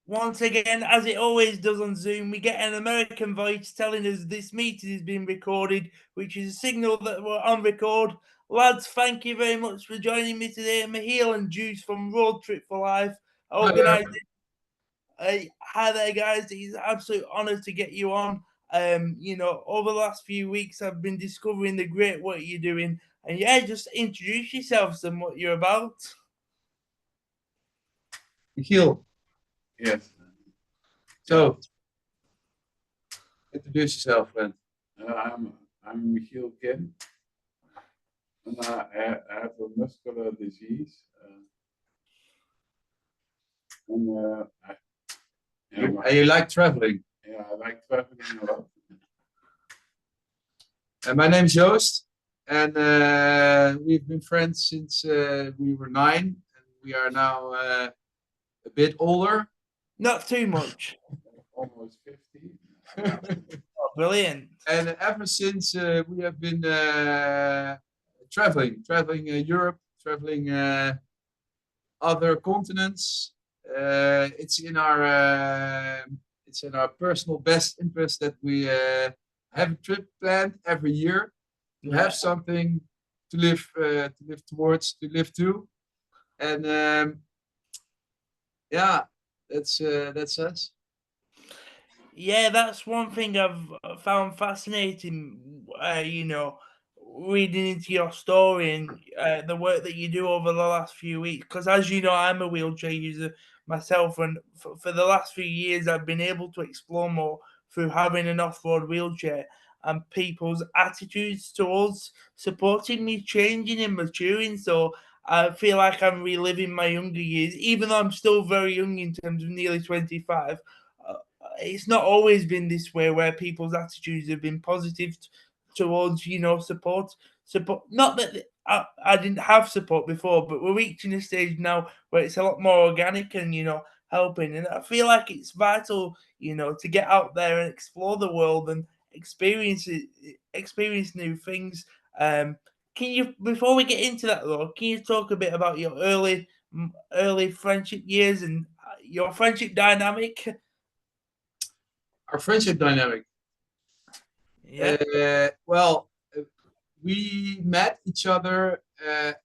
Once again, as it always does on Zoom, we get an American voice telling us this meeting has been recorded, which is a signal that we're on record. Lads, thank you very much for joining me today. Michiel and Joost from Road Trip for Life, organising. Hi there, guys. It's an absolute honour to get you on. Over the last few weeks, I've been discovering the great work you're doing. And yeah, just introduce yourselves and what you're about. Michiel, Yes. so introduce yourself, friend. I'm Michiel Kim, and I have a muscular disease. And you like traveling. Yeah, I like traveling a lot. And my name is Joost, and we've been friends since we were 9, and we are now a bit older. Not too much. Almost 50. Oh, brilliant. And ever since we have been traveling Europe, traveling other continents. It's in our personal best interest that we have a trip planned every year to have something to live towards, to live to, and that's us. Yeah, that's one thing I've found fascinating. Reading into your story and the work that you do over the last few weeks. Because as you know, I'm a wheelchair user myself, and for the last few years, I've been able to explore more through having an off-road wheelchair, and people's attitudes towards supporting me changing and maturing. So I feel like I'm reliving my younger years, even though I'm still very young in terms of nearly 25. It's not always been this way where people's attitudes have been positive towards support. Not that I didn't have support before, but we're reaching a stage now where it's a lot more organic and helping. And I feel like it's vital to get out there and explore the world and experience new things. Can you, before we get into that though, can you talk a bit about your early friendship years and your friendship dynamic? Our friendship dynamic. Yeah. Well, we met each other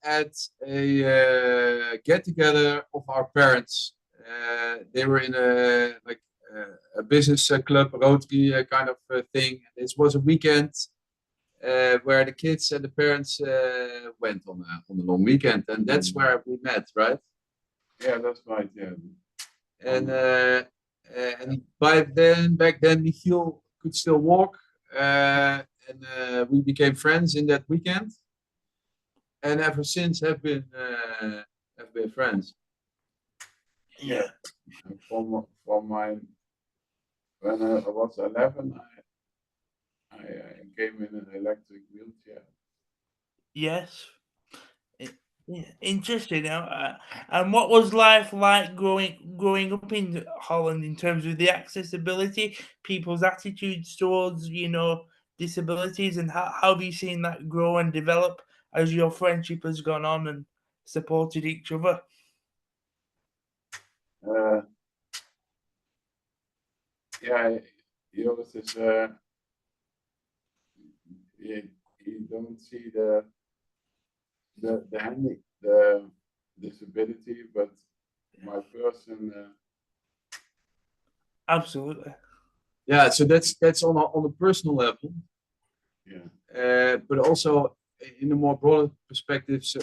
at a get-together of our parents. They were in a business club, Rotary kind of thing. This was a weekend where the kids and the parents went on a long weekend, and that's where we met, right? Yeah, that's right. Yeah. And back then, Michiel could still walk, and we became friends in that weekend, and ever since have been friends. Yeah. From my when I was 11, I came in an electric wheelchair. Yes. Interesting. And what was life like growing up in Holland in terms of the accessibility, people's attitudes towards disabilities, and how have you seen that grow and develop as your friendship has gone on and supported each other? Yeah, yours is you don't see the disability, but my person. Absolutely. Yeah, so that's on a personal level. Yeah. But also in a more broader perspective, so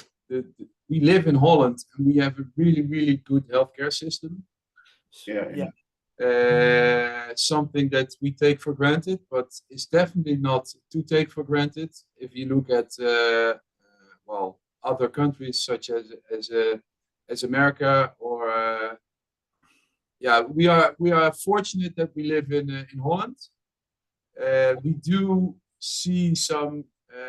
we live in Holland and we have a really, really good healthcare system. Yeah. Something that we take for granted, but it's definitely not to take for granted. If you look at other countries such as America, or we are fortunate that we live in Holland. We do see some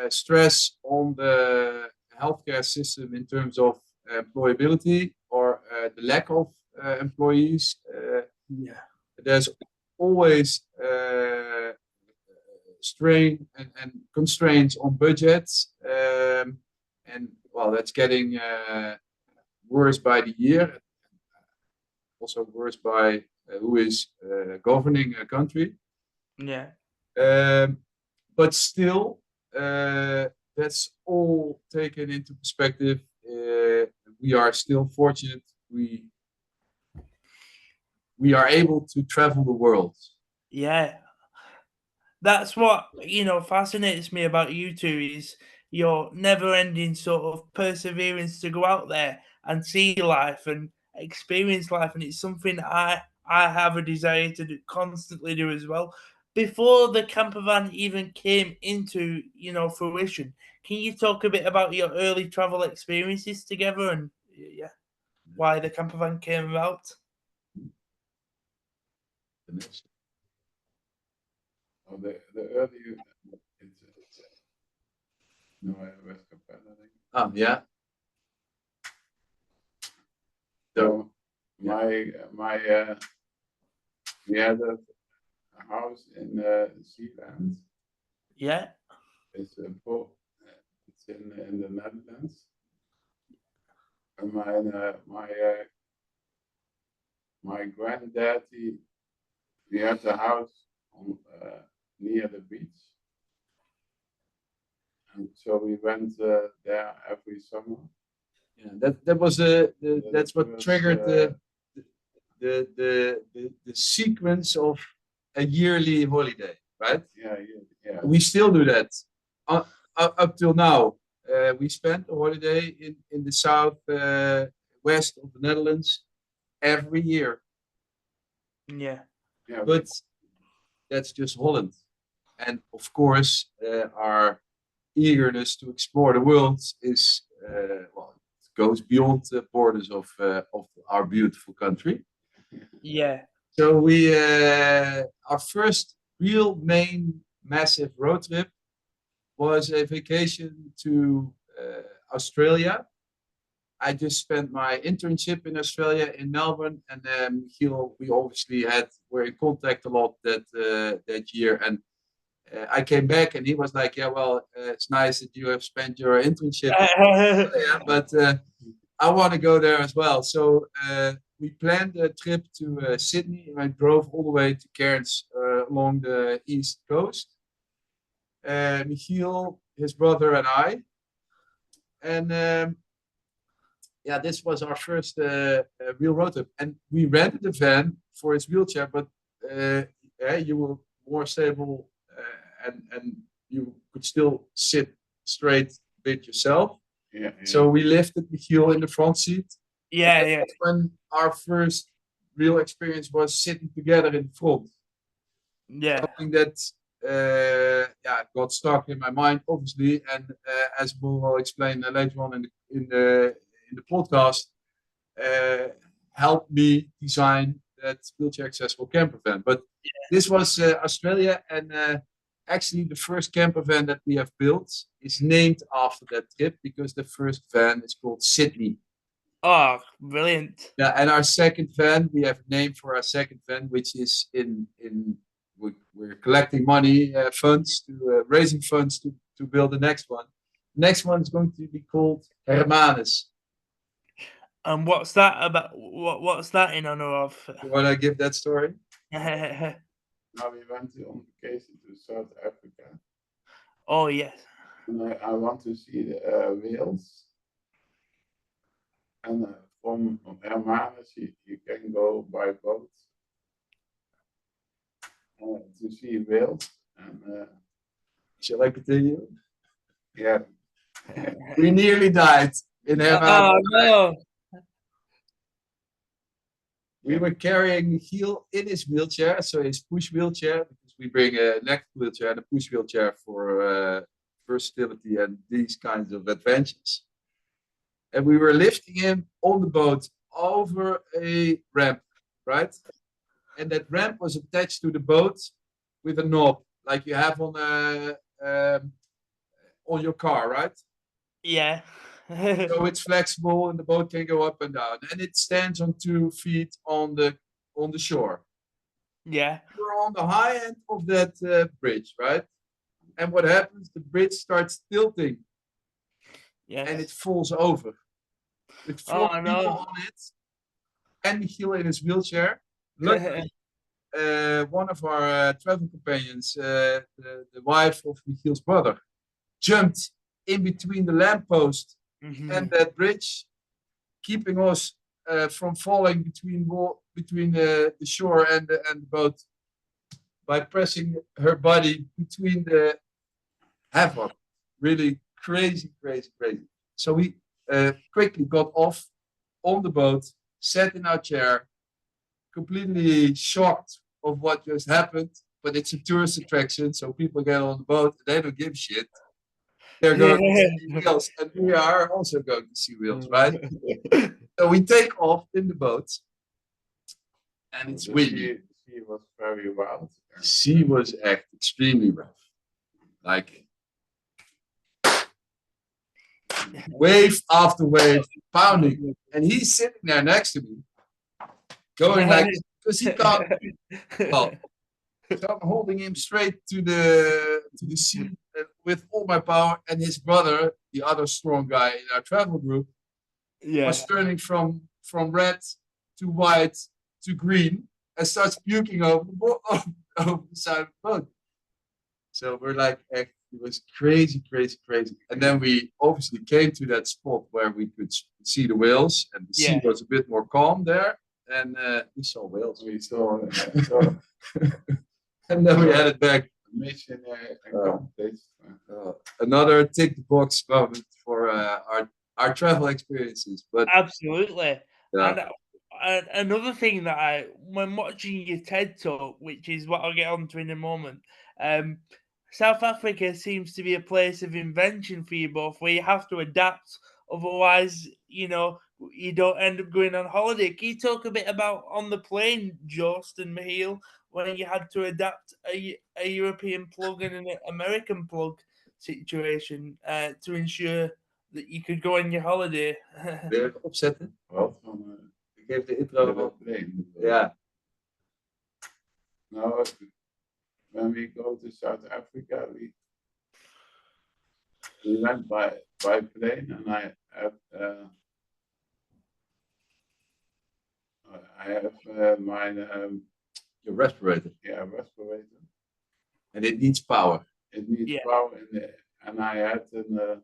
stress on the healthcare system in terms of employability or the lack of employees. There's always strain and constraints on budgets, and well, that's getting worse by the year. Also worse by who is governing a country. Yeah. But still, that's all taken into perspective. We are still fortunate. We are able to travel the world. Yeah. That's what, fascinates me about you two is your never-ending sort of perseverance to go out there and see life and experience life, and it's something I have a desire to constantly do as well. Before the campervan even came into, fruition, can you talk a bit about your early travel experiences together and why the campervan came about? Oh, the early, it's no, West Capella, I think. Yeah. So we had a house in Zeeland. Yeah. It's in the Netherlands. And my granddad, we had a house on near the beach, and so we went there every summer. Yeah, that's what triggered the sequence of a yearly holiday, right? Yeah. We still do that up till now. We spent a holiday in the south west of the Netherlands every year. Yeah. But that's just Holland, and of course our eagerness to explore the world is it goes beyond the borders of our beautiful country. Yeah. So we our first real main massive road trip was a vacation to Australia. I just spent my internship in Australia in Melbourne, and Michiel, we obviously were in contact a lot that year, and I came back and he was like, yeah, well, it's nice that you have spent your internship in Australia, but I want to go there as well. So we planned a trip to Sydney, and I drove all the way to Cairns along the east coast. Michiel, his brother, and I. And this was our first real road trip. And we rented a van for his wheelchair, but you were more stable and you could still sit straight a bit yourself. Yeah. So we lifted Michiel in the front seat. Yeah. That's when our first real experience was sitting together in the front. Yeah. Something that got stuck in my mind, obviously, and as we'll explain later on in the podcast, helped me design that wheelchair accessible camper van. But this was Australia, and actually the first camper van that we have built is named after that trip because the first van is called Sydney. Oh, brilliant. Yeah, and our second van, we have a name for our second van, which is we're collecting money, raising funds to build the next one. The next one is going to be called Hermanus. And what's that about? What's that in honor of? You want to give that story? Now we went on vacation to South Africa. Oh yes. And I want to see the whales. And from Hermanus you can go by boat to see whales. And shall I continue? Yeah. We nearly died in Hermanus. Oh no. We were carrying Michiel in his wheelchair, so his push wheelchair, because we bring a electric wheelchair and a push wheelchair for versatility and these kinds of adventures. And we were lifting him on the boat over a ramp, right? And that ramp was attached to the boat with a knob, like you have on your car, right? Yeah. So it's flexible and the boat can go up and down, and it stands on 2 feet on the shore. Yeah. We're on the high end of that bridge, right? And what happens? The bridge starts tilting. Yes. And it falls over with 4 people no. on it, and Michiel in his wheelchair. Luckily, one of our travel companions, the wife of Michiel's brother, jumped in between the lamppost and that bridge, keeping us from falling between the shore and the boat by pressing her body between the havoc. Really crazy. So we quickly got off on the boat, sat in our chair, completely shocked of what just happened. But it's a tourist attraction, so people get on the boat and they don't give a shit. They're going to see whales, and we are also going to see whales, right? So we take off in the boat, and it's windy. The sea was very wild. The sea was extremely rough, like wave after wave, pounding, and he's sitting there next to me, going like, because he can't. Well, so I'm holding him straight to the sea with all my power, and his brother, the other strong guy in our travel group, was turning from red to white to green and starts puking over the side of the boat. So we're like, it was crazy. And then we obviously came to that spot where we could see the whales, and the sea was a bit more calm there, and we saw whales. We saw and then we headed back. Mission accomplished. Another tick the box moment for our travel experiences. But absolutely. And another thing that when watching your TED talk, which is what I'll get onto in a moment, South Africa seems to be a place of invention for you both, where you have to adapt. Otherwise, you don't end up going on holiday. Can you talk a bit about on the plane, Joost and Michiel, when you had to adapt a European plug and an American plug situation to ensure that you could go on your holiday? Weer opzetten? Wat? Ik geef de intro. Ja. No, when we go to South Africa, we went by plane, and I have my your respirator. Yeah, respirator. And it needs power. It needs power in it, and I had an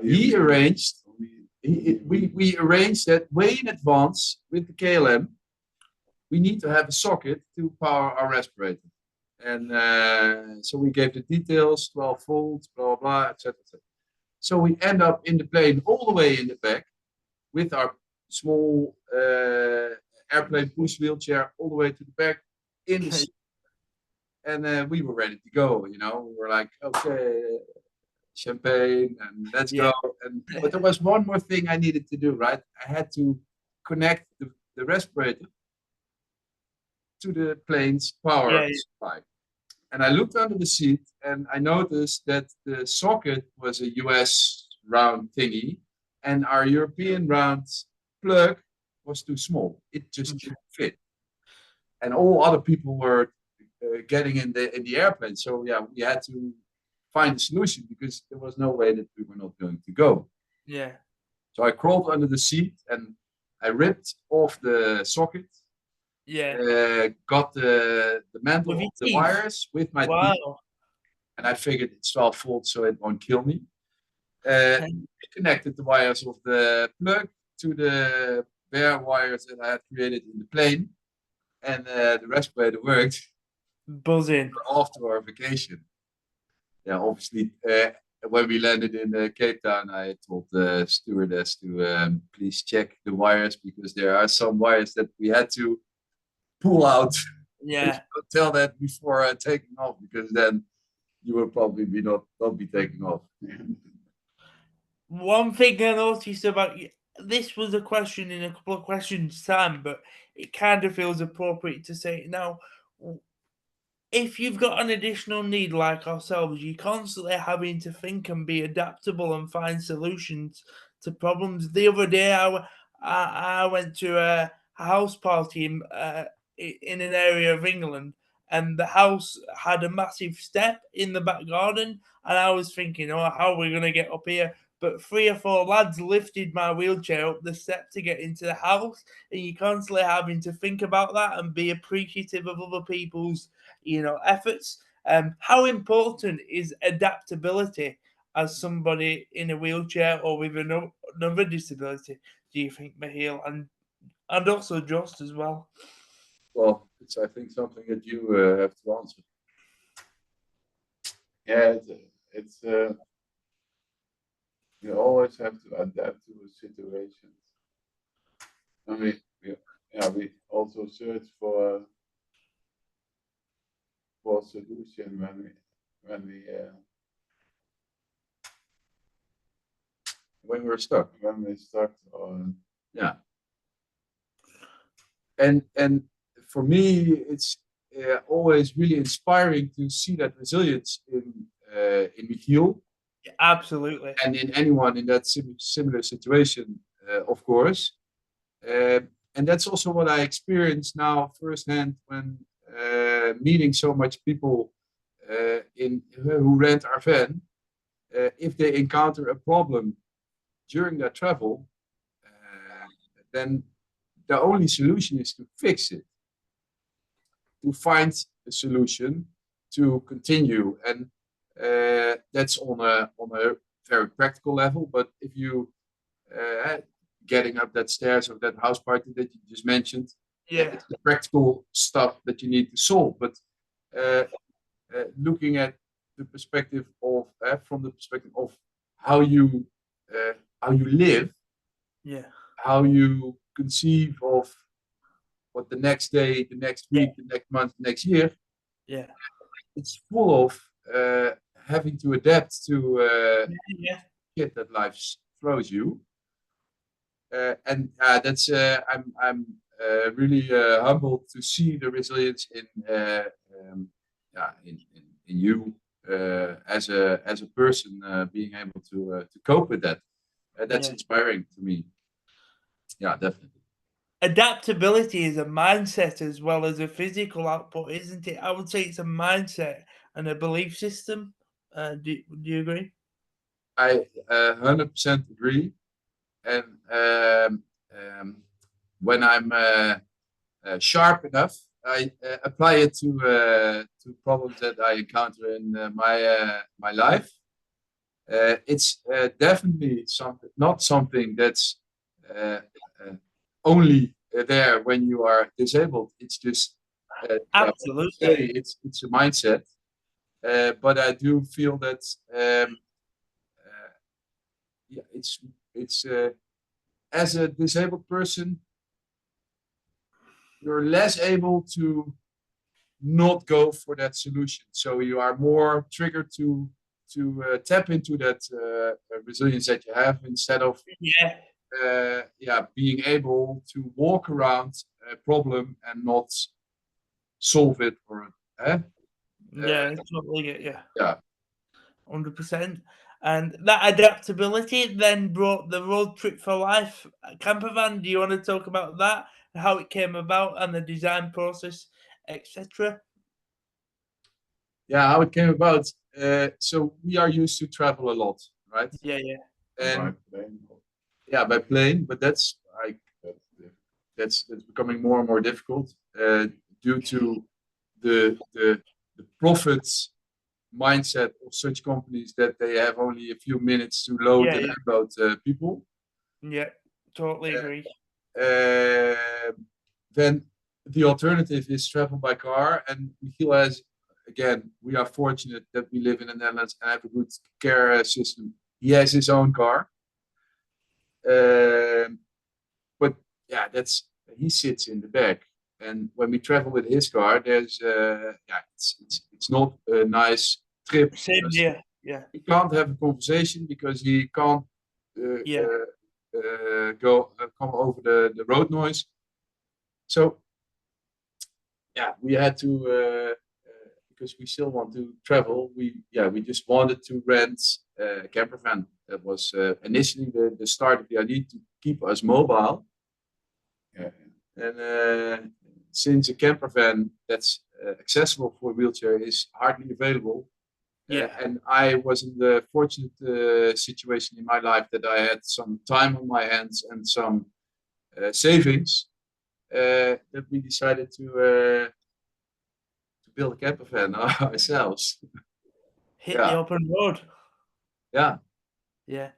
he arranged. We arranged that way in advance with the KLM. We need to have a socket to power our respirator, and so we gave the details: 12 volts, blah blah, etc. So we end up in the plane all the way in the back with our small airplane push wheelchair all the way to the back in the seat. And we were ready to go. We were like, okay, champagne, and let's go. But there was one more thing I needed to do, right? I had to connect the respirator to the plane's power supply. And I looked under the seat, and I noticed that the socket was a US round thingy, and our European round plug was too small. It just didn't fit. And all other people were getting in the airplane. So we had to find a solution, because there was no way that we were not going to go. Yeah. So I crawled under the seat, and I ripped off the socket. Yeah. Got the mantle of the wires with my teeth. And I figured it's 12 volts, so it won't kill me. Connected the wires of the plug to the bare wires that I had created in the plane. And the respirator worked. Buzzing. After our vacation. Yeah, obviously, when we landed in Cape Town, I told the stewardess to please check the wires, because there are some wires that we had to pull out. Yeah. Tell that before taking off, because then you will probably not be taking off. One thing I noticed about you, this was a question in a couple of questions time, but it kind of feels appropriate to say it now. If you've got an additional need like ourselves, you're constantly having to think and be adaptable and find solutions to problems. The other day, I went to a house party in an area of England, and the house had a massive step in the back garden, and I was thinking, how are we going to get up here? but 3 or 4 lads lifted my wheelchair up the step to get into the house, and you're constantly having to think about that and be appreciative of other people's, efforts. How important is adaptability as somebody in a wheelchair or with another disability, do you think, Michiel, and also Joost as well? Well, it's, I think, something that you have to answer. Yeah, it's you always have to adapt to the situations. And we also search for solution When we're stuck. when we're stuck or Yeah. And for me, it's always really inspiring to see that resilience in Michiel Absolutely. and in anyone in that similar situation, of course. And that's also what I experience now firsthand when meeting so much people who rent our van. If they encounter a problem during their travel, then the only solution is to fix it, to find a solution to continue. And that's on a very practical level. But if you getting up that stairs of that house party that you just mentioned, it's the practical stuff that you need to solve. But looking at the perspective of from the perspective of how you live, how you conceive of what the next day, the next week, the next month, next year, it's full of having to adapt to shit that life throws you. And that's I'm really humbled to see the resilience in you as a person being able to cope with that. That's inspiring to me. Yeah, definitely. Adaptability is a mindset as well as a physical output, isn't it? I would say it's a mindset and a belief system. Do you agree? I 100% agree. And when I'm sharp enough, I apply it to problems that I encounter in my life. It's definitely not something that's only there when you are disabled. It's just absolutely it's a mindset. But I do feel that it's as a disabled person, you're less able to not go for that solution. So you are more triggered to tap into that resilience that you have instead of being able to walk around a problem and not solve it or I totally get you. Yeah, 100%. And that adaptability then brought the road trip for life campervan. Do you want to talk about that, how it came about, and the design process, etc.? Yeah, how it came about. So we are used to travel a lot, right? by plane. By plane, but that's becoming more and more difficult due to the profits mindset of such companies that they have only a few minutes to load and unload people. Yeah, totally agree. Then the alternative is travel by car, and Michiel has, again, we are fortunate that we live in the Netherlands and have a good care system. He has his own car. But yeah, he sits in the back. And when we travel with his car, there's it's not a nice trip. Same here. Yeah. He can't have a conversation because he can't come over the road noise. So yeah, we had to because we still want to travel. We just wanted to rent a campervan. That was initially the start of the idea to keep us mobile. And since a campervan that's accessible for a wheelchair is hardly available, Yeah. And I was in the fortunate situation in my life that I had some time on my hands and some savings, that we decided to build a campervan ourselves. Hit the Yeah. open road. Yeah. Yeah.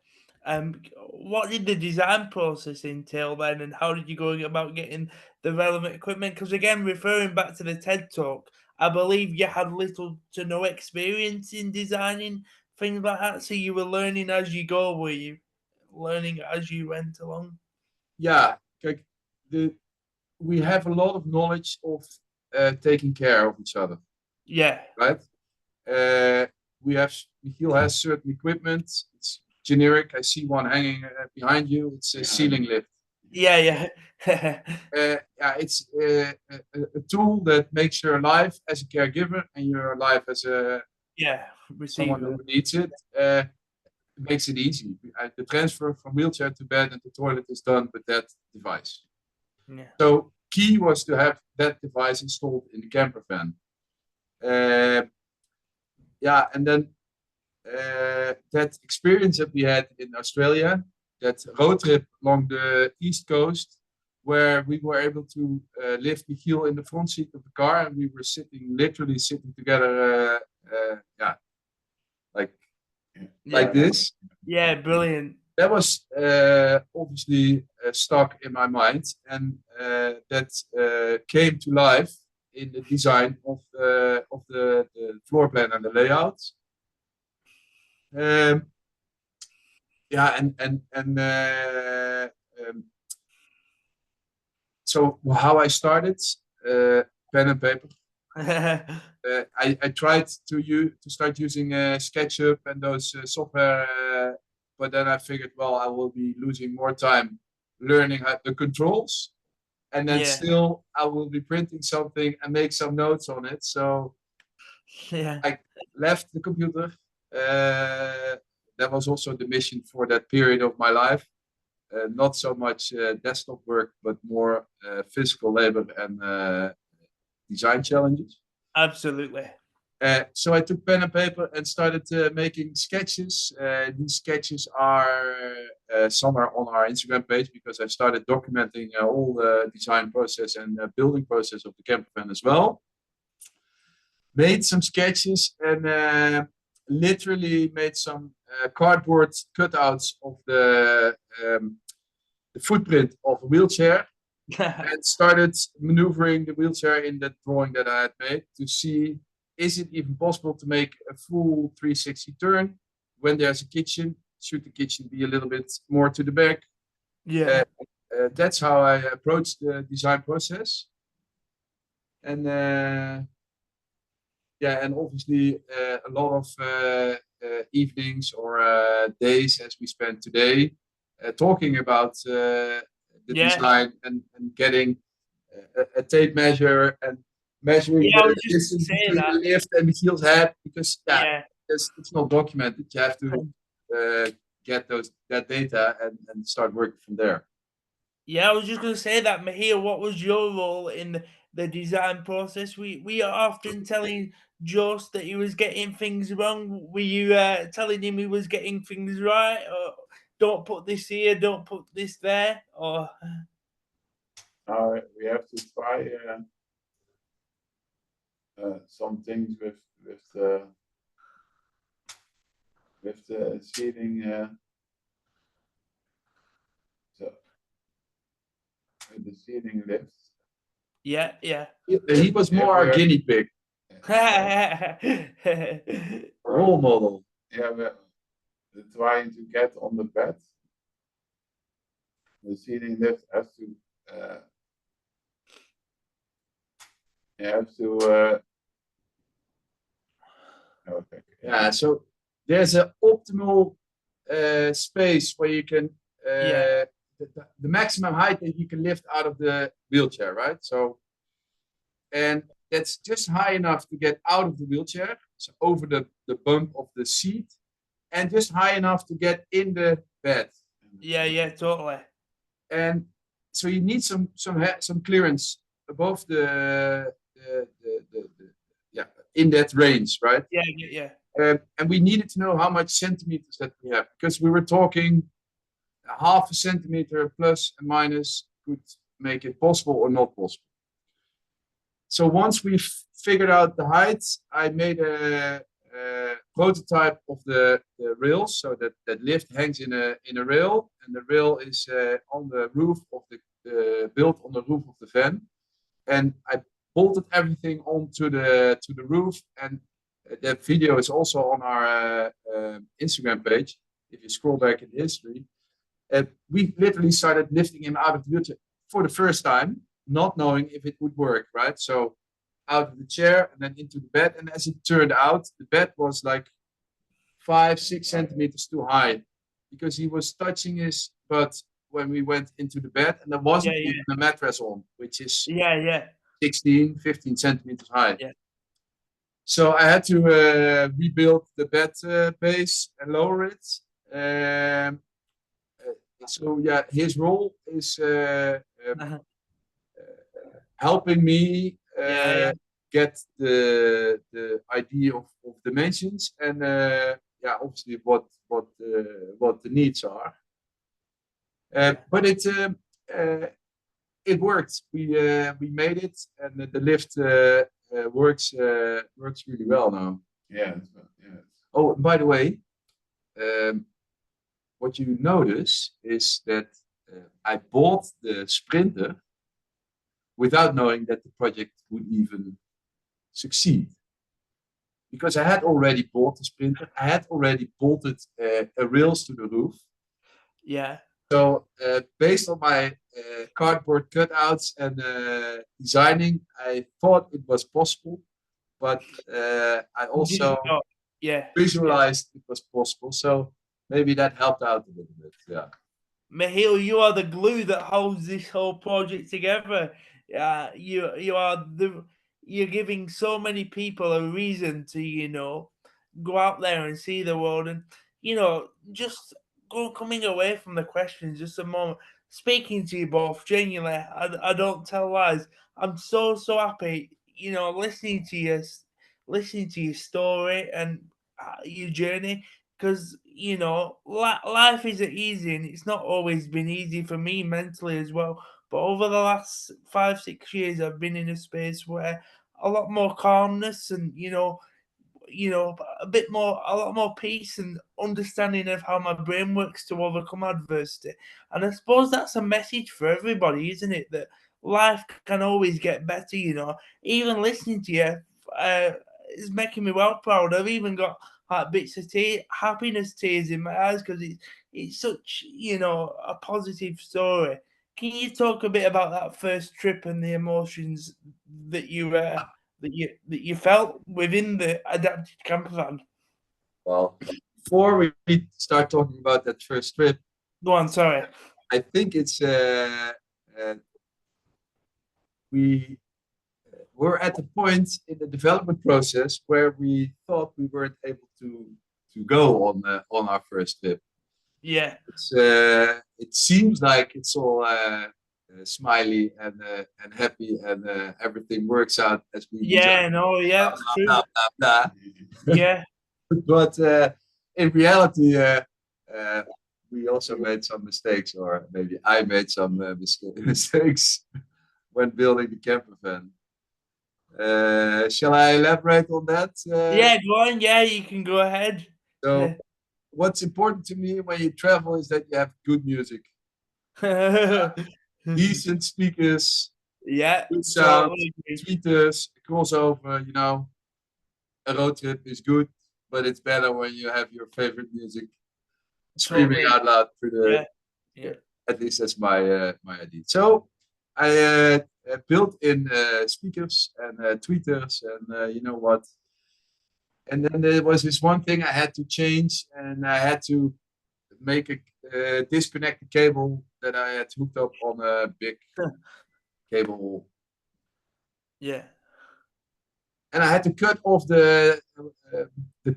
What did the design process entail then, and how did you go about getting the relevant equipment? Because again, referring back to the TED Talk, I believe you had little to no experience in designing things like that, so you were learning as you go. Were you learning as you went along? Yeah. Kijk, we have a lot of knowledge of taking care of each other, Yeah. right? Michiel has certain equipment. It's generic. I see one hanging behind you. It's a ceiling lift. Yeah. Yeah, it's a tool that makes your life as a caregiver and your life as Yeah. someone Receiver. who needs it, makes it easy. The transfer from wheelchair to bed and to toilet is done with that device. Yeah. So key was to have that device installed in the camper van. Yeah, and then that experience that we had in Australia, that road trip along the east coast, where we were able to lift Michiel in the front seat of the car, and we were literally sitting together, yeah, like this. Yeah, brilliant. That was obviously stuck in my mind, and that came to life in the design of the floor plan and the layout. Yeah, so how I started, pen and paper. I tried to start using SketchUp and those software, but then I figured, well, I will be losing more time learning the controls, and then still I will be printing something and make some notes on it. So I left the computer. That was also the mission for that period of my life. Not so much desktop work, but more physical labor and design challenges. Absolutely. So I took pen and paper and started making sketches. These sketches are somewhere on our Instagram page, because I started documenting all the design process and building process of the campervan as well. Made some sketches and literally made some cardboard cutouts of the footprint of a wheelchair. And started maneuvering the wheelchair in that drawing that I had made to see, is it even possible to make a full 360 turn when there's a kitchen? Should the kitchen be a little bit more to the back? Yeah. That's how I approached the design process. And yeah, and obviously a lot of evenings or days, as we spend today, talking about the design and getting a tape measure and measuring the distance between the lift and Michiel's head, because it's not documented. You have to get that data and start working from there. Yeah, I was just going to say that, Michiel, what was your role in the design process? We are often telling Joost that he was getting things wrong. Were you telling him he was getting things right, or don't put this here, don't put this there, or? We have to try some things with the seating. So the seating lifts. Yeah. He was more our guinea pig. Role model. Yeah, we're trying to get on the bed. The seating lift has to. You have to. Okay. Yeah, so there's an optimal space where you can the maximum height that you can lift out of the wheelchair, right? So, and that's just high enough to get out of the wheelchair, so over the bump of the seat, and just high enough to get in the bed. Yeah, totally. And so you need some clearance above the in that range, right? Yeah. And we needed to know how much centimeters that we have, because we were talking half a centimeter plus and minus could make it possible or not possible. So once we figured out the height, I made a prototype of the rails, so that lift hangs in a rail, and the rail is on the roof of built on the roof of the van. And I bolted everything onto the roof, and that video is also on our Instagram page. If you scroll back in history, we literally started lifting him out of the hut for the first time, not knowing if it would work, right? So out of the chair and then into the bed. And as it turned out, the bed was like 5-6 centimeters too high, because he was touching his butt when we went into the bed, and there wasn't even a mattress on, which is 16-15 centimeters high. Yeah. So I had to rebuild the bed base and lower it. So yeah, his role is helping me get the idea of dimensions, and obviously what the needs are. But it worked. We made it, and the lift works really well now. Yeah. Oh, by the way, what you notice is that I bought the Sprinter without knowing that the project would even succeed, because I had already bought the Sprinter. I had already bolted rails to the roof. Yeah. So based on my cardboard cutouts and designing, I thought it was possible, but I also visualized it was possible. So maybe that helped out a little bit. Yeah. Michiel, you are the glue that holds this whole project together. You're giving so many people a reason to, go out there and see the world, and just coming away from the questions just a moment. Speaking to you both, genuinely, I don't tell lies. I'm so happy, listening to your story and your journey, because life isn't easy, and it's not always been easy for me mentally as well. But over the last 5-6 years, I've been in a space where a lot more calmness and a lot more peace and understanding of how my brain works to overcome adversity. And I suppose that's a message for everybody, isn't it? That life can always get better. Even listening to you is making me well proud. I've even got bits of happiness tears in my eyes, because it's such a positive story. Can you talk a bit about that first trip and the emotions that you felt within the adapted campervan? Well, before we start talking about that first trip, go on. Sorry. I think it's we were at the point in the development process where we thought we weren't able to go on our first trip. Yeah. It seems like it's all smiley and happy, and everything works out as we designed. It's true. Blah, blah, blah. Yeah. But in reality, we also made some mistakes, or maybe I made some mistakes when building the campervan. Shall I elaborate on that? Yeah, go on. Yeah, you can go ahead. So, what's important to me when you travel is that you have good music, decent speakers, good sound, tweeters, crossover. A road trip is good, but it's better when you have your favorite music screaming out loud through the. Yeah. At least that's my idea. So I built in speakers and tweeters, and you know what. And then there was this one thing I had to change, and I had to make a disconnect the cable that I had hooked up on a big cable. Yeah. And I had to cut off the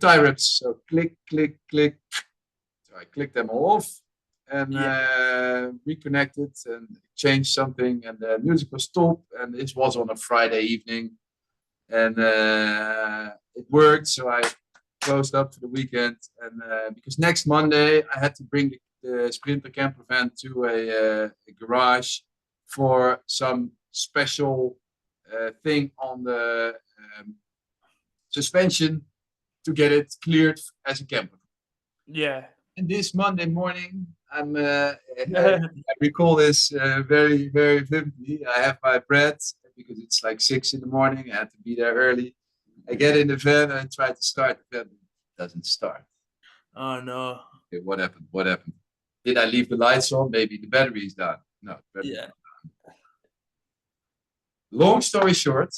tie wraps. So click, click, click. So I clicked them all off and reconnected and changed something, and the music was stopped. And this was on a Friday evening, and it worked. So I closed up for the weekend, and because next Monday I had to bring the Sprinter camper van to a garage for some special thing on the suspension to get it cleared as a camper. Yeah. And this Monday morning, I recall this very, very vividly. I have my bread because it's like 6 in the morning. I had to be there early. I get in the van and I try to start the van. It doesn't start. Oh no. Okay, what happened? What happened? Did I leave the lights on? Maybe the battery is down. No. Yeah. Long story short,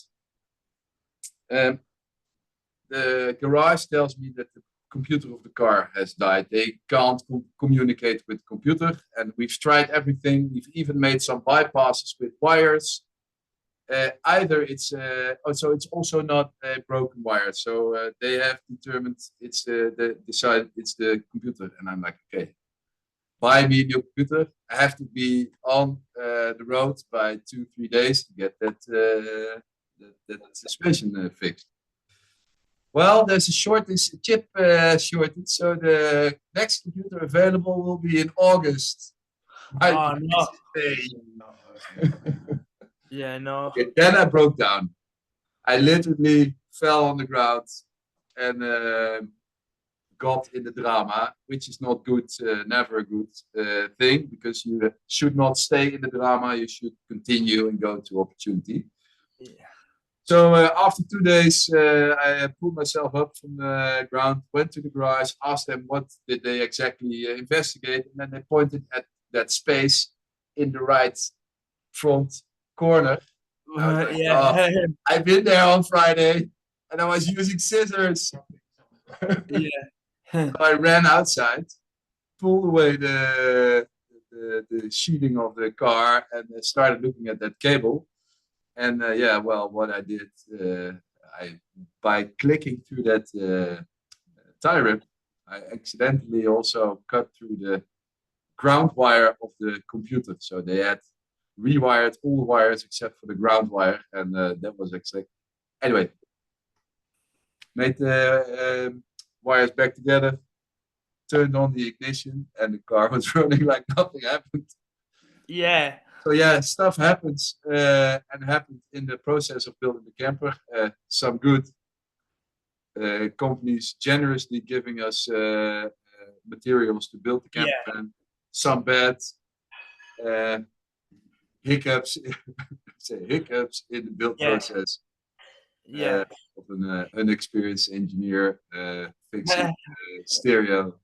the garage tells me that the computer of the car has died. They can't communicate with the computer, and we've tried everything. We've even made some bypasses with wires. Either it's so it's also not a broken wire. So they have determined it's decided it's the computer, and I'm like, okay, buy me a new computer. I have to be on the road by 2-3 days to get that suspension fixed. Well, there's a chip shortage, so the next computer available will be in August. Oh no. Yeah, no. Okay, then I broke down. I literally fell on the ground and got in the drama, which is not good, never a good thing, because you should not stay in the drama. You should continue and go to opportunity. Yeah. So after 2 days, I pulled myself up from the ground, went to the garage, asked them what did they exactly investigate, and then they pointed at that space in the right front corner. I was like, Yeah. oh, I've been there on Friday, and I was using scissors. Yeah. So I ran outside, pulled away the sheeting of the car, and started looking at that cable. And yeah, well, what I did, by clicking through that tie rip, I accidentally also cut through the ground wire of the computer. So they had rewired all the wires except for the ground wire, and that was exact. Anyway, made the wires back together, turned on the ignition, and the car was running like nothing happened. Yeah. So yeah, stuff happens and happened in the process of building the camper. Some good companies generously giving us materials to build the camper van. Some bad hiccups, hiccups in the build process. Yeah. Of an unexperienced engineer fixing stereo.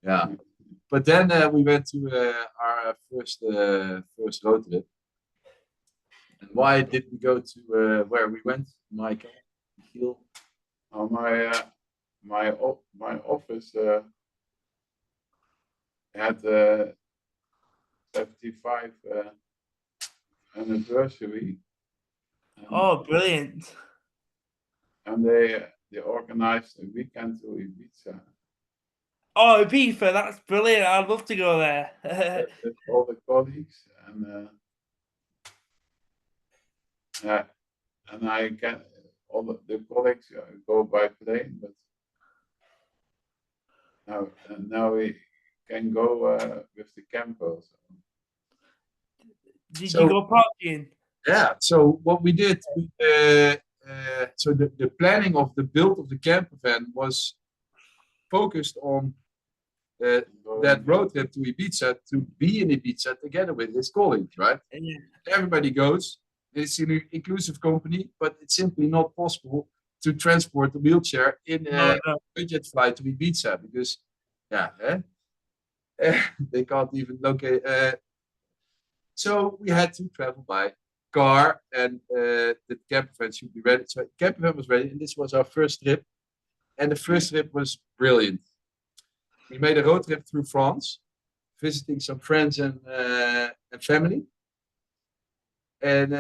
Yeah. But then we went to our first road trip. And why did we go to where we went, Michiel? Oh, my office had 75 anniversary. Oh, brilliant. And they organized a weekend to Ibiza. Oh, Ibiza, that's brilliant. I'd love to go there. With all the colleagues, and I can all the colleagues go by plane, but now we can go with the camper. Did you go partying? Yeah. So what we did, so the planning of the build of the camper van was focused on that road trip to Ibiza, to be in Ibiza together with his colleagues, right? Yeah. Everybody goes. It's an inclusive company, but it's simply not possible to transport a wheelchair in a budget flight to Ibiza because, they can't even locate. So we had to travel by car, and the camper van should be ready. So the camper van was ready, and this was our first trip. And the first trip was brilliant. We made a road trip through France, visiting some friends and family. And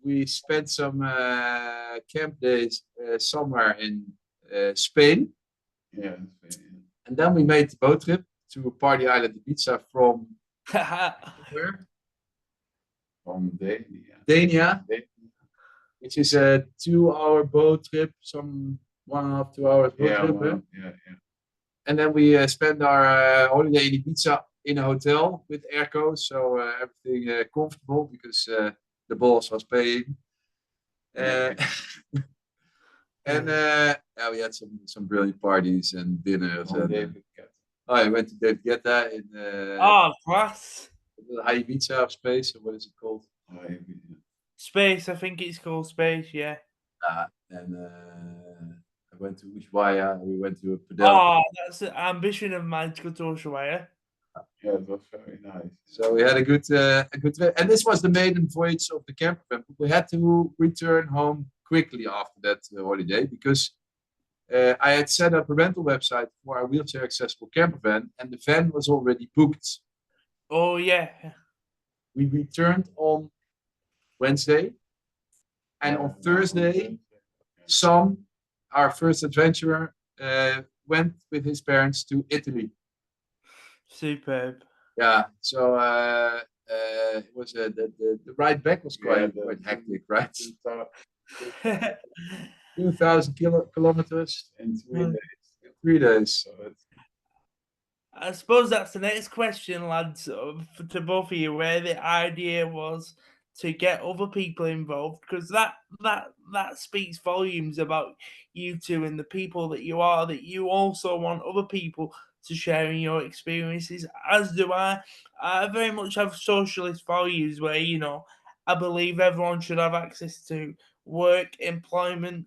we spent some camp days somewhere in Spain. Yeah. And then we made the boat trip to Party Island Ibiza from where? From Dania. Dania, which is a 2-hour boat trip, some 1.5, 2 hours road Yeah, trip. well, yeah. And then we spent our holiday in Ibiza in a hotel with airco, so everything comfortable because the boss was paying. Uh, and yeah, we had some brilliant parties and dinners. Oh, And, David Cat. I went to David Guetta in Oh, class. the high Ibiza of space. Or what is it called? Oh, yeah. Space, I think it's called Space, yeah. And I went to Ushuaia. We went to Padel. Oh, that's an ambition of mine to go to Ushuaia. Yeah, it was very nice. So we had a good trip. And this was the maiden voyage of the campervan. We had to return home quickly after that holiday because I had set up a rental website for our wheelchair accessible campervan, and the van was already booked. Oh, yeah. We returned on Wednesday, and on Thursday, Sam, our first adventurer, went with his parents to Italy. Superb. Yeah, so it was the ride back was quite hectic, right? 2,000 kilometers in 3 days. 3 days. So it's, I suppose that's the next question, lads, to both of you, where the idea was to get other people involved, because that speaks volumes about you two and the people that you are, that you also want other people to share in your experiences, as do I. I very much have socialist values where, I believe everyone should have access to work, employment,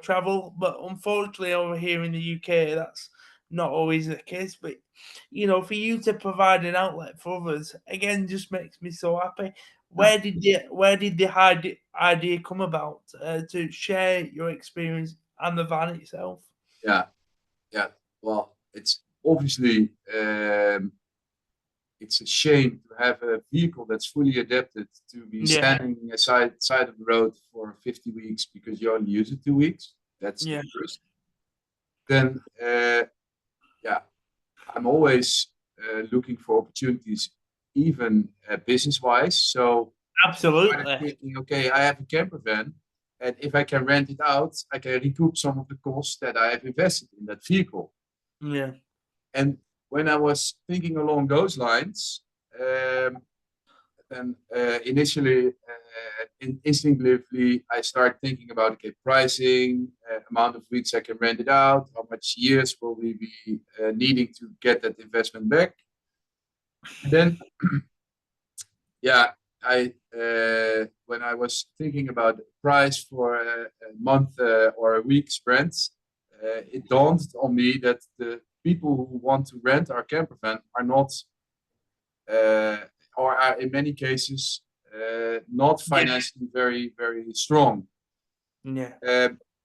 travel, but unfortunately over here in the UK, that's not always the case, but for you to provide an outlet for others, again, just makes me so happy. Where did the idea come about to share your experience and the van itself? Yeah. Well, it's obviously it's a shame to have a vehicle that's fully adapted to be standing side of the road for 50 weeks because you only use it 2 weeks. That's the first. Then I'm always looking for opportunities, even business-wise. So Absolutely. thinking, okay, I have a camper van, and if I can rent it out, I can recoup some of the costs that I have invested in that vehicle. Yeah. And when I was thinking along those lines, then initially, instinctively, I started thinking about, okay, pricing, amount of weeks I can rent it out, how much years will we be needing to get that investment back. And then, when I was thinking about the price for a month or a week's rent, it dawned on me that the people who want to rent our camper van are not, or are in many cases, not financially very, very strong. Yeah.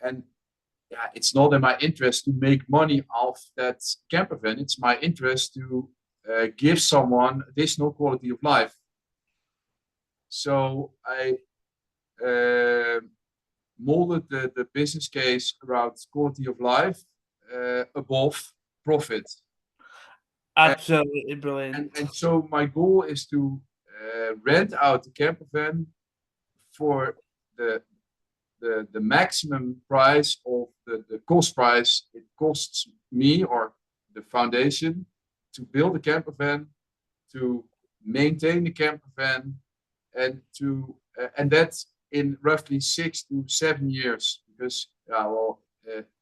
And it's not in my interest to make money off that camper van. It's my interest to give someone additional quality of life. So I molded the business case around quality of life above profit. Absolutely brilliant. And so my goal is to rent out the camper van for the maximum price of the cost price it costs me or the foundation to build a camper van, to maintain the camper van, and that's in roughly 6 to 7 years, because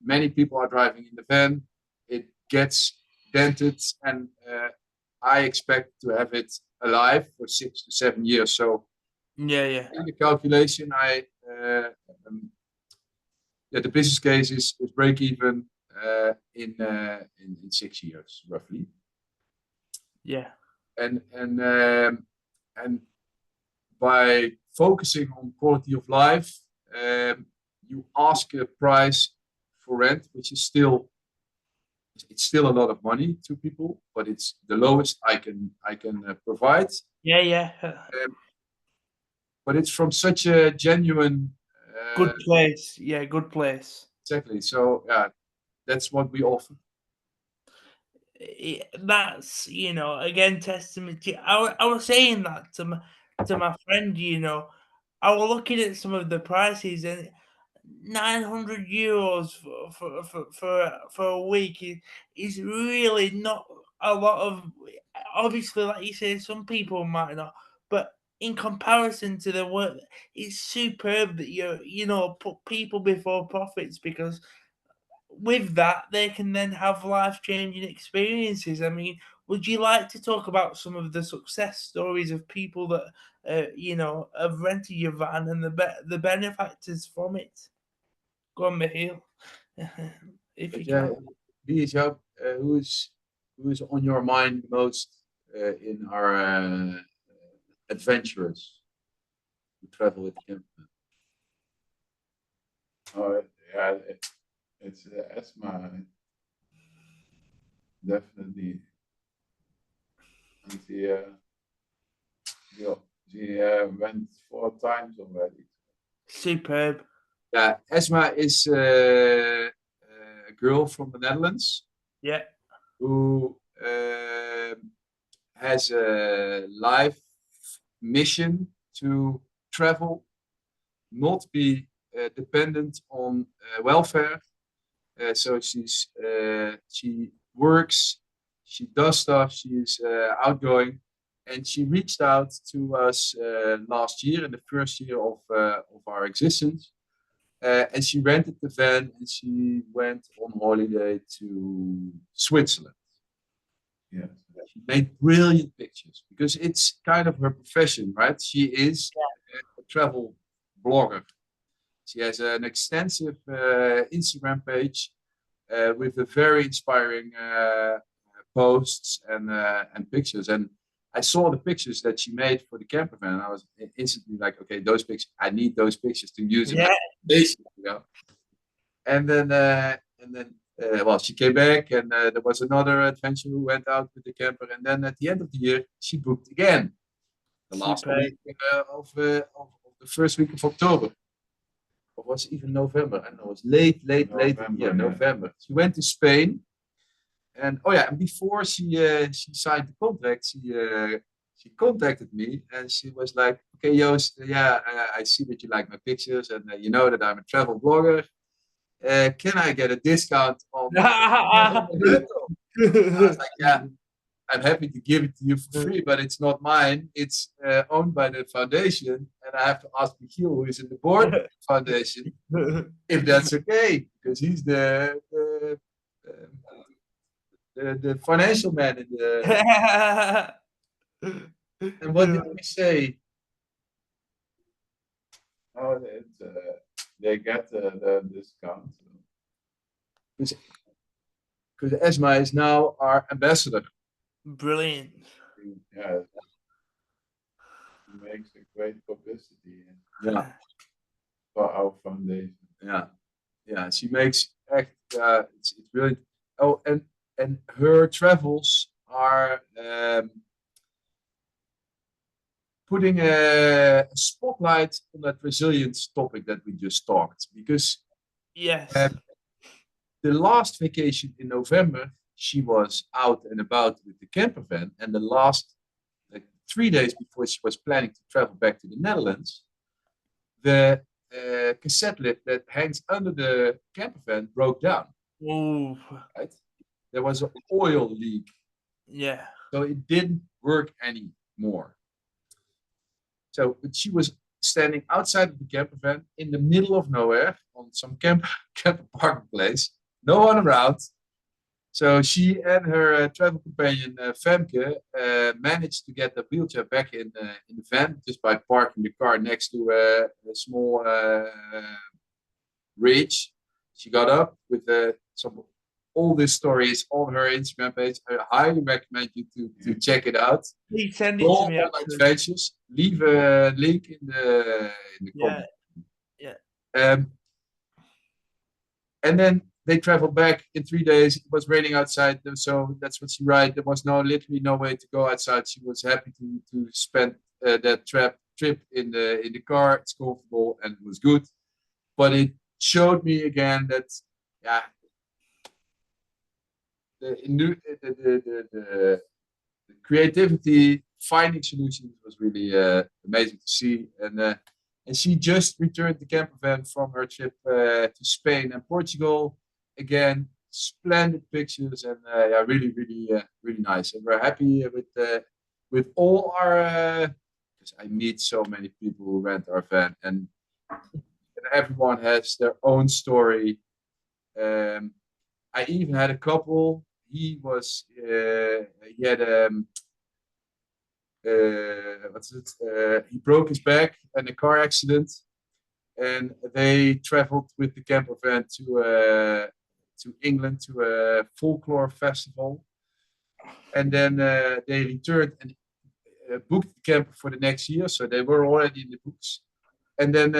many people are driving in the van, it gets dented, and I expect to have it alive for 6 to 7 years. So in the calculation, the business case is break even in 6 years roughly. Yeah. And by focusing on quality of life, you ask a price for rent, which is still a lot of money to people, but it's the lowest I can provide. But it's from such a genuine good place. Yeah, good place. Exactly. So that's what we offer. That's again testament to. I was saying that to my friend. I was looking at some of the prices, and €900 for a week is really not a lot of. Obviously, like you say, some people might not, but in comparison to the work, it's superb that put people before profits, because with that they can then have life-changing experiences. I mean, would you like to talk about some of the success stories of people that have rented your van and the benefactors from it? Go on, Michiel, if But you yeah, can. Joop, who is on your mind most in our adventurers who travel with campervan? Oh, yeah, it's asthma, definitely. And she went 4 times already. Superb. Yeah, Esma is a girl from the Netherlands Yeah. who has a life mission to travel, not be dependent on welfare. So she works, she does stuff, she is outgoing, and she reached out to us last year in the first year of our existence. And she rented the van and she went on holiday to Switzerland. Yes. She made brilliant pictures because it's kind of her profession, right? She is a travel blogger. She has an extensive Instagram page with a very inspiring posts and pictures. And I saw the pictures that she made for the camper van. And I was instantly like, okay, those pictures, I need those pictures to use in my presentation, well, she came back, and there was another adventure who went out with the camper. And then at the end of the year, she booked again. The last Superb. week of the first week of October. Or was it even November? I don't know. It was late in the year, November. She went to Spain. And and before she signed the contract, she contacted me and she was like, "Okay, Joost, I see that you like my pictures and you know that I'm a travel blogger. Can I get a discount on the rental?" I was like, "Yeah, I'm happy to give it to you for free, but it's not mine. It's owned by the foundation, and I have to ask Michiel, who is in the board of the foundation, if that's okay, because he's the financial man in the." And what did we say? Oh, they get the discount. Because Esma is now our ambassador. Brilliant. Yeah, it makes a great publicity Yeah, for our foundation. yeah. She makes echt. It's brilliant. Oh, and her travels are putting a spotlight on that resilience topic that we just talked. Because Yes. the last vacation in November, she was out and about with the camper van, and the last 3 days before she was planning to travel back to the Netherlands, the cassette lid that hangs under the camper van broke down. Ooh. Right? There was an oil leak. Yeah. So it didn't work anymore. So she was standing outside of the camper van in the middle of nowhere on some camper parking place, no one around. So she and her travel companion Femke managed to get the wheelchair back in the van just by parking the car next to a small ridge. She got up with all these stories on her Instagram page. I highly recommend you to check it out. Please send it to me. Adventures. Leave a link in the comment. Yeah. And then they traveled back in 3 days. It was raining outside, so that's what she wrote. There was literally no way to go outside. She was happy to spend that trip in the car. It's comfortable and it was good, but it showed me again that the creativity, finding solutions was really amazing to see. And and she just returned the camper van from her trip to Spain and Portugal. Again, splendid pictures, and yeah, really, really, really nice. And we're happy with all our. Because I meet so many people who rent our van, and everyone has their own story. I even had a couple. He had what's it? He broke his back in a car accident, and they traveled with the camper van to England to a folklore festival, and then they returned and booked the camper for the next year, so they were already in the books. And then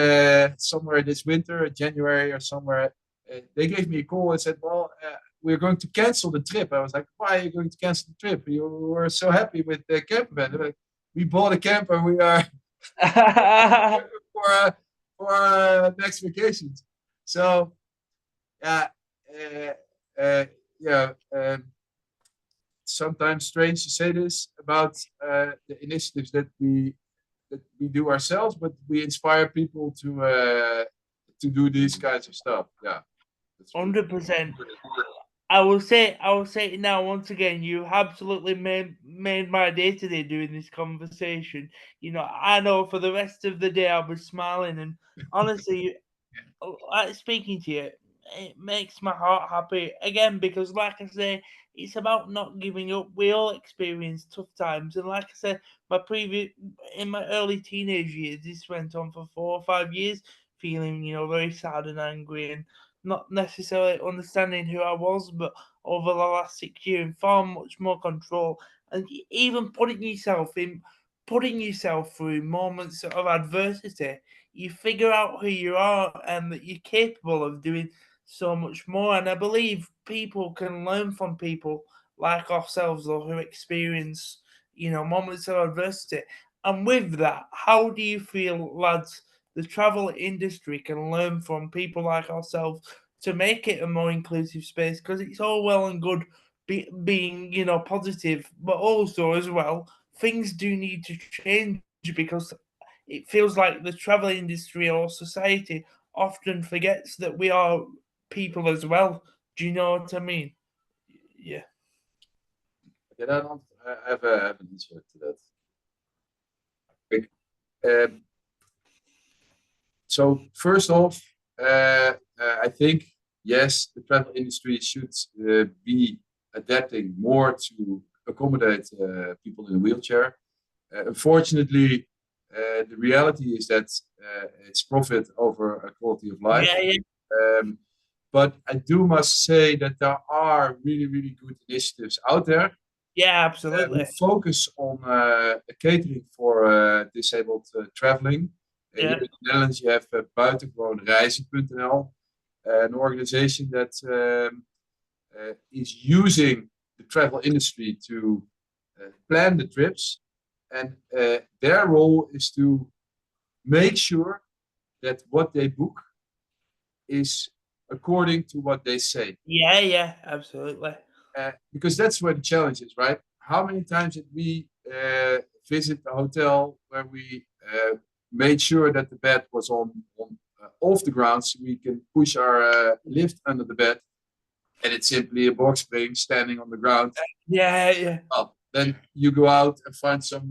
somewhere this winter, January or somewhere, they gave me a call and said, "Well, we're going to cancel the trip." I was like, "Why are you going to cancel the trip? You were so happy with the camper van." They're like, "We bought a camper. We are for next vacations." So yeah, yeah. Sometimes strange to say this about the initiatives that we do ourselves, but we inspire people to do these kinds of stuff. Yeah, 100%. I will say it now once again. You absolutely made my day today doing this conversation. You know, I know for the rest of the day I'll be smiling, and honestly, like speaking to you, it makes my heart happy again because, like I say, it's about not giving up. We all experience tough times, and like I said, in my early teenage years, this went on for 4 or 5 years, feeling very sad and angry, and not necessarily understanding who I was, but over the last 6 years, far much more control, and even putting yourself through moments of adversity, you figure out who you are and that you're capable of doing so much more. And I believe people can learn from people like ourselves or who experience, moments of adversity. And with that, how do you feel, lads, the travel industry can learn from people like ourselves to make it a more inclusive space? Because it's all well and good being, positive, but also as well, things do need to change because it feels like the travel industry or society often forgets that we are people as well. Do you know what I mean? Yeah. Okay, I have an answer to that. Um, so first off, I think yes, the travel industry should be adapting more to accommodate people in a wheelchair. Unfortunately, the reality is that it's profit over a quality of life. Yeah, yeah. But I do must say that there are really, really good initiatives out there. Yeah, We absolutely. focus on catering for disabled traveling. Here in the Netherlands, you have buitengewoonreizen.nl, an organization that is using the travel industry to plan the trips. And their role is to make sure that what they book is according to what they say. Yeah, yeah, absolutely. Because that's where the challenge is, right? How many times did we visit a hotel where we made sure that the bed was on off the ground so we can push our lift under the bed, and it's simply a box spring standing on the ground. Yeah, yeah. Well, then you go out and find some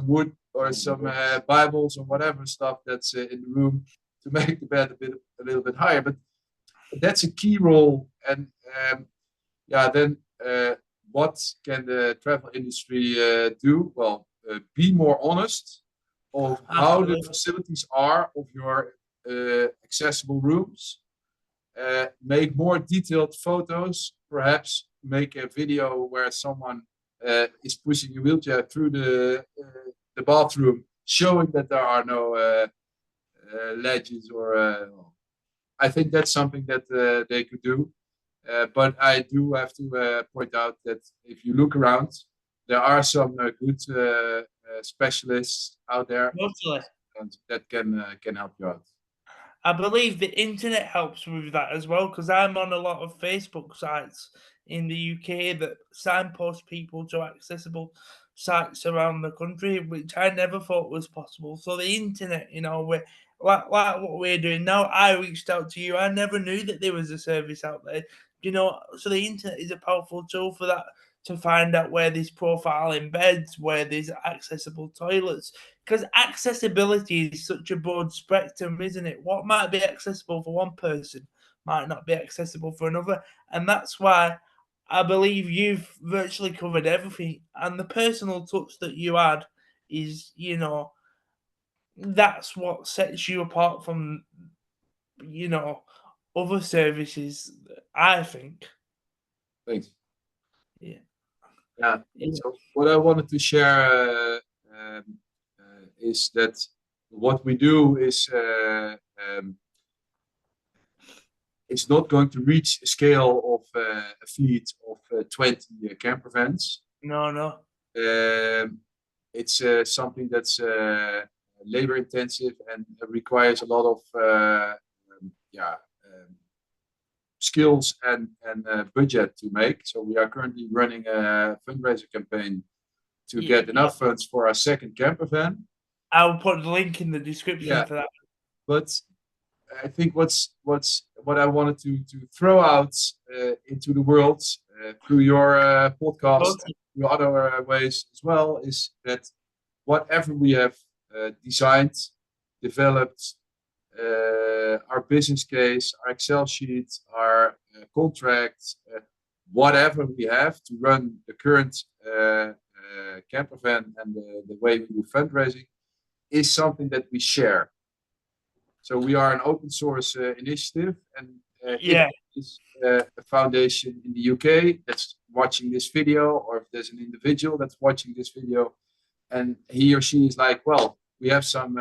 wood or some Bibles or whatever stuff that's in the room to make the bed a little bit higher. But that's a key role. And yeah, then what can the travel industry do? Well, be more honest of how the facilities are of your accessible rooms. Make more detailed photos, perhaps make a video where someone is pushing a wheelchair through the bathroom, showing that there are no ledges or I think that's something that they could do. But I do have to point out that if you look around, there are some good specialists out there that can help you out. I believe the internet helps with that as well because I'm on a lot of Facebook sites in the UK that signpost people to accessible sites around the country, which I never thought was possible. So the internet, like what we're doing now, I reached out to you. I never knew that there was a service out there. So the internet is a powerful tool for that, to find out where there's profile embeds, where there's accessible toilets. Because accessibility is such a broad spectrum, isn't it? What might be accessible for one person might not be accessible for another. And that's why I believe you've virtually covered everything. And the personal touch that you add is, that's what sets you apart from, other services, I think. Thanks. Yeah. Yeah. So what I wanted to share is that what we do is it's not going to reach a scale of a fleet of 20 camper vans. No. It's something that's labor intensive and requires a lot of skills and budget to make. So we are currently running a fundraiser campaign to get enough funds for our second camper van. I'll put the link in the description for that. But I think what I wanted to throw out into the world through your podcast and through other ways as well is that whatever we have designed, developed, our business case, our Excel sheet, our contract, whatever we have to run the current camper van and the way we do fundraising is something that we share. So we are an open source initiative, and if there's a foundation in the UK that's watching this video, or if there's an individual that's watching this video, and he or she is like, well, we have some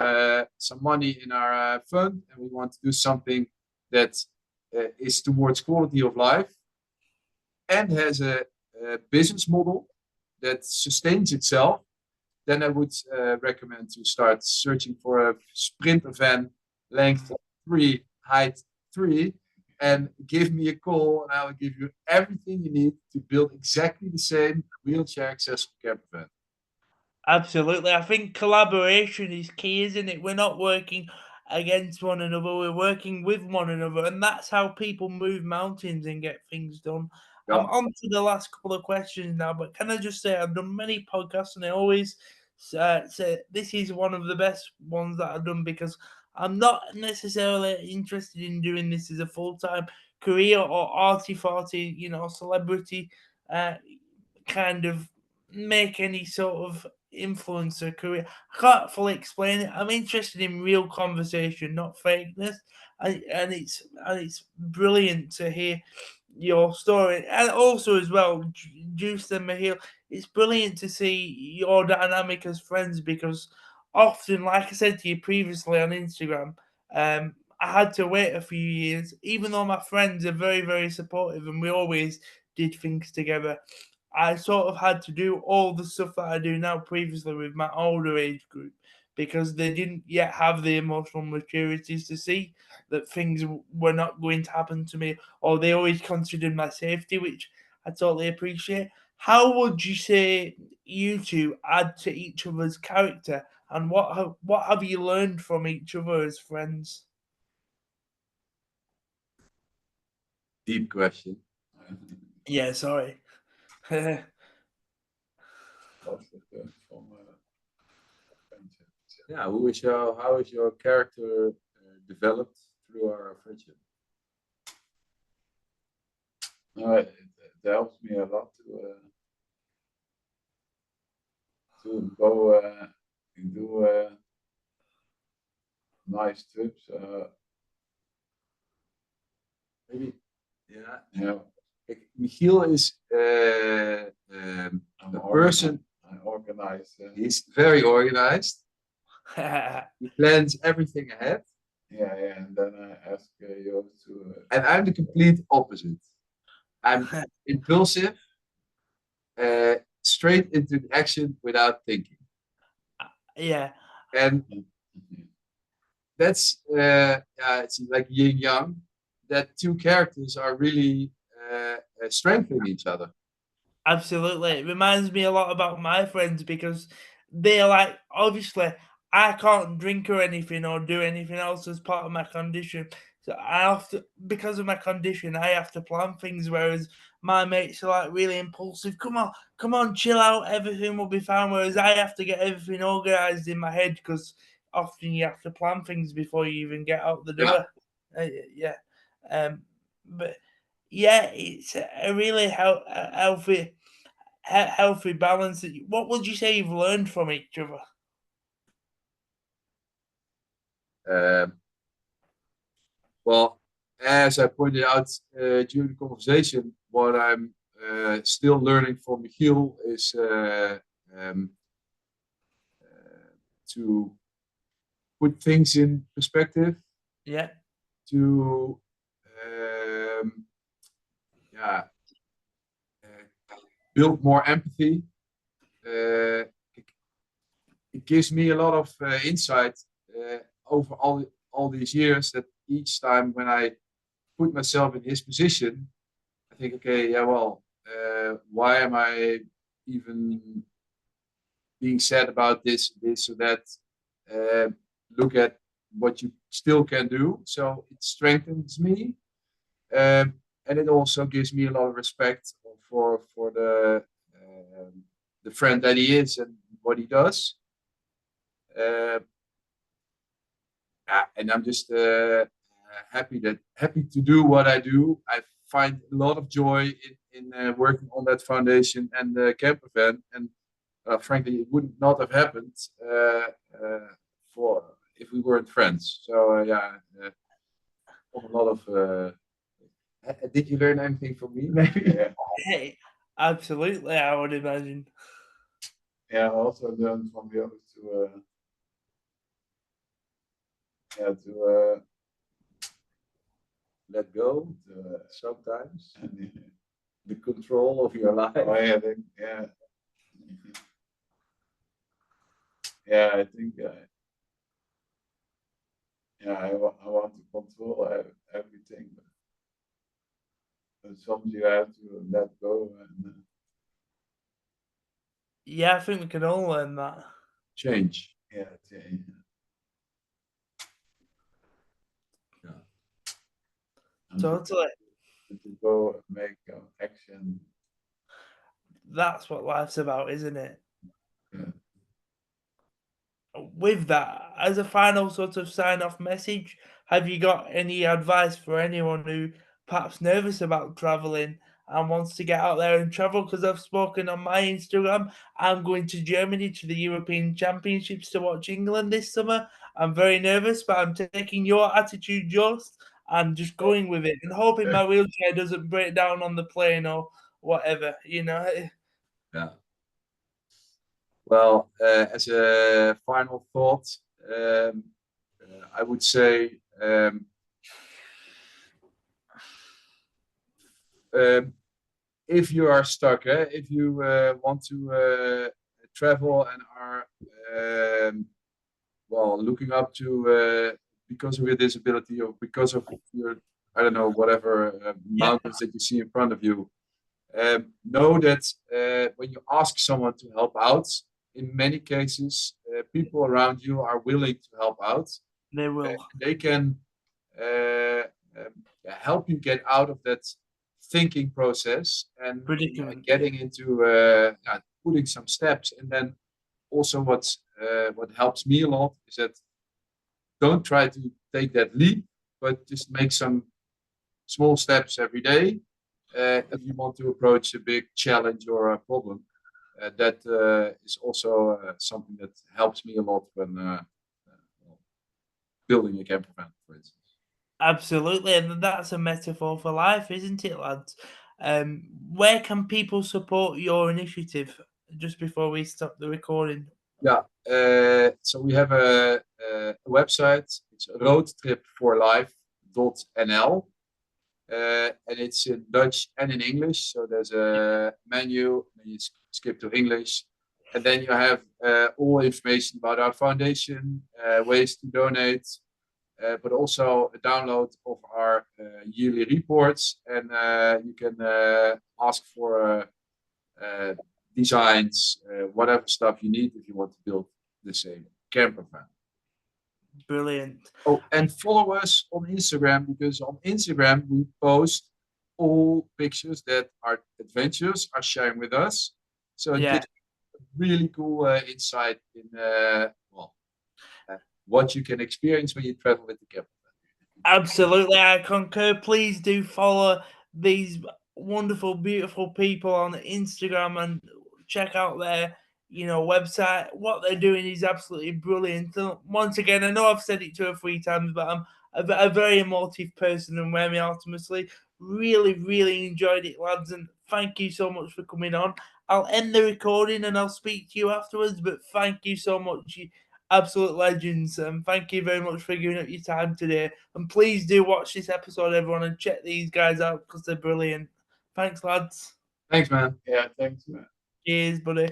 money in our fund, and we want to do something that is towards quality of life, and has a business model that sustains itself, then I would recommend to start searching for a sprinter van, length 3, height 3, and give me a call, and I will give you everything you need to build exactly the same wheelchair accessible camper van. Absolutely. I think collaboration is key, isn't it? We're not working against one another, we're working with one another, and that's how people move mountains and get things done. Yeah. I'm on to the last couple of questions now, but can I just say I've done many podcasts, and I always say this is one of the best ones that I've done, because I'm not necessarily interested in doing this as a full-time career or arty-farty, celebrity kind of make any sort of influencer career. I can't fully explain it. I'm interested in real conversation, not fakeness. And it's brilliant to hear your story, and also as well, Joost and Michiel, it's brilliant to see your dynamic as friends, because often, like I said to you previously on Instagram, I had to wait a few years, even though my friends are very, very supportive and we always did things together. I sort of had to do all the stuff that I do now previously with my older age group, because they didn't yet have the emotional maturities to see that things were not going to happen to me, or they always considered my safety, which I totally appreciate. How would you say you two add to each other's character, and what have you learned from each other as friends? Deep question. Yeah, sorry. Yeah, how is your character developed through our friendship? It helps me a lot to go and do nice trips. Maybe, yeah. Michiel is a person. I organize. He's very organized. He plans everything ahead. Yeah, and then I ask you to. And I'm the complete opposite. I'm impulsive, straight into the action without thinking. Yeah. And that's it's like yin yang. That two characters are really strengthening each other. Absolutely. It reminds me a lot about my friends because they're like, obviously, I can't drink or anything or do anything else as part of my condition. So I have to, because of my condition, I have to plan things. Whereas my mates are like really impulsive. Come on, chill out. Everything will be fine. Whereas I have to get everything organized in my head because often you have to plan things before you even get out the door. Yeah. But yeah, it's a really healthy balance. What would you say you've learned from each other? Well, as I pointed out during the conversation, what I'm still learning from Michiel is um, to put things in perspective, Yeah, to build more empathy. It gives me a lot of insight over all these years, that each time when I put myself in his position, I think, okay, yeah, well, why am I even being sad about this or that? Look at what you still can do. So it strengthens me, and it also gives me a lot of respect for the friend that he is and what he does. And I'm just happy to do what I do. I find a lot of joy in working on that foundation and the campervan. And frankly, it would not have happened for if we weren't friends. So a lot of. Did you learn anything from me? Maybe. Yeah. hey, absolutely. I would imagine. Yeah, I also learned from Joost to let go sometimes, and The control of your life. oh yeah, yeah, I think I want to control everything, but sometimes you have to let go and Yeah, I think we can all learn that. Change. yeah, and Totally. to go and make action. That's what life's about, isn't it? Yeah. With that, as a final sort of sign-off message, have you got any advice for anyone who perhaps nervous about traveling and wants to get out there and travel? Because I've spoken on my Instagram, I'm going to Germany to the European Championships to watch England this summer. I'm very nervous, but I'm taking your attitude, Jost, and just going with it and hoping my wheelchair doesn't break down on the plane or whatever, you know. Yeah. Well, as a final thought, I would say if you are stuck, if you want to travel and are looking up to because of your disability or because of your, I don't know, whatever mountains that you see in front of you, know that when you ask someone to help out, in many cases, people around you are willing to help out. They will. They can help you get out of that thinking process and Predicament. getting into putting some steps. And then also what helps me a lot is that don't try to take that leap, but just make some small steps every day. If you want to approach a big challenge or a problem, that is also something that helps me a lot when building a camper van, for instance. Absolutely, and that's a metaphor for life, isn't it, lads? Where can people support your initiative? Just before we stop the recording. Yeah, so we have a website. It's roadtripforlife.nl, and it's in Dutch and in English. So there's a menu, and you skip to English, and then you have all information about our foundation, ways to donate, but also a download of our yearly reports, and you can ask for designs, whatever stuff you need if you want to build the same camper van. Brilliant. Oh, and follow us on Instagram, because on Instagram we post all pictures that our adventurers are sharing with us. So it Yeah. gives a really cool insight in what you can experience when you travel with the camper van. Absolutely, I concur. Please do follow these wonderful, beautiful people on Instagram and check out their, website. What they're doing is absolutely brilliant. So once again, I know I've said it 2 or 3 times, but I'm a very emotive person and wear me ultimately. Really, really enjoyed it, lads, and thank you so much for coming on. I'll end the recording and I'll speak to you afterwards, but thank you so much, you absolute legends, and thank you very much for giving up your time today. And please do watch this episode, everyone, and check these guys out because they're brilliant. Thanks, lads. Thanks, man. Yeah, thanks, man. Cheers, buddy.